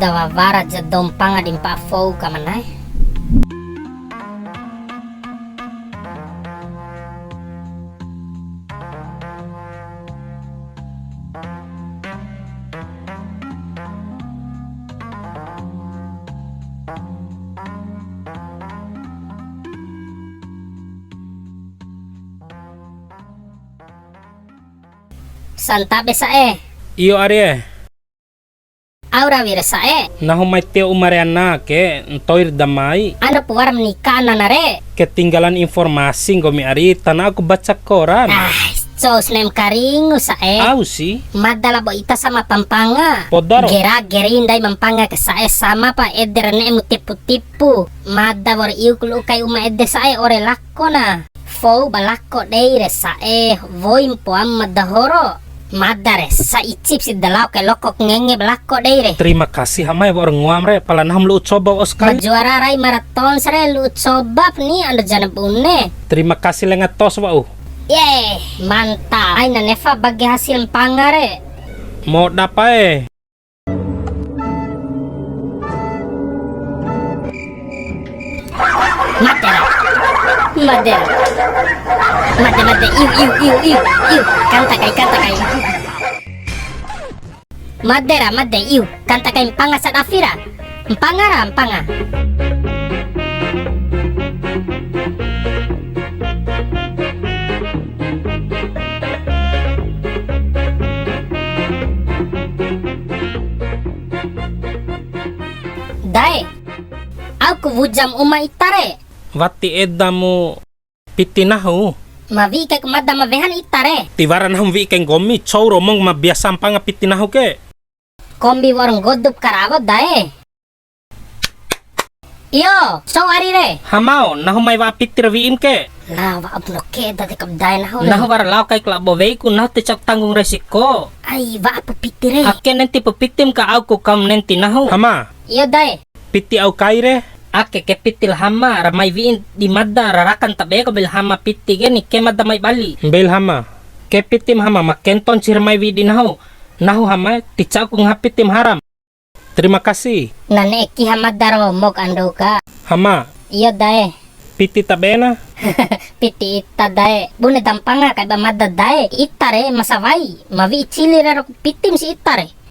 Dawa vara ja dompanga din pa fou ka manay. Santabe sa Iyo Arya, aura vira sa nahumay teo umariana ke ntoir damay. ano po waram ni kana na re. Ketinggalan informasi gomi Ari, tanah aku baca koran. Ay, sos nem karingo sa Au sih, madala bo ita sama pampanga. Podaro. Gera gerinday mampanga ke sa sama pa eder ne mo tipu-tipu. Madda bor iu kulu kay uma edde sa ore lakko na. Fou balakko deire sa voim po am madahoro. Madare sa icip si dalaw kay lokok ngenge balakko deire. terima kasih hamay orang nguamre, pala naham lu coba oskal. Majuara rai maraton sare lu sobab ni ando jana bune. Terima kasih lengat tos wau. Mantap. Ay na nefa bagi hasil pangare. Mau dapai? Madera. Madera. Made iu. Kanta kay. Madera iu. Kanta kay panga sa afira. Panga. Dae. Aku wujam uma itare. Wati edamu pitinahu. Mavi kay kumada mavehan itare. Tiwaran hum vi keng gomi chow romong mabiasam panga pitinahu ke. Kombi warung godup karabo dae. Iyo, so ari re. Hamau, nahumay wa pitir viim ke. Lawa abno keda de kabday na ho. Nahawar law kay klabo vei ku nah tecak tanggung resiko. Ay, wa apo pitire. Aken nanti pepitim ka au ku kam nanti nahu. Hama, Iyo dae. piti au kaire. Ake ke pitil hama ramai viin di madda rarakan tabe ko bil hama piti geni ke madda may bali. Bel hama. Ke pitim hama makenton sirmay vi di nahu. Nahu hama ticak ku ngapitim haram. Terima kasih. Nane ki hamadaro mok ando ka. Hama, Iyo dae. piti tabena. Piti ita dae. Bune dampanga kay ba madda dae. Itare masawai. Mavi chili raro pitim si itare.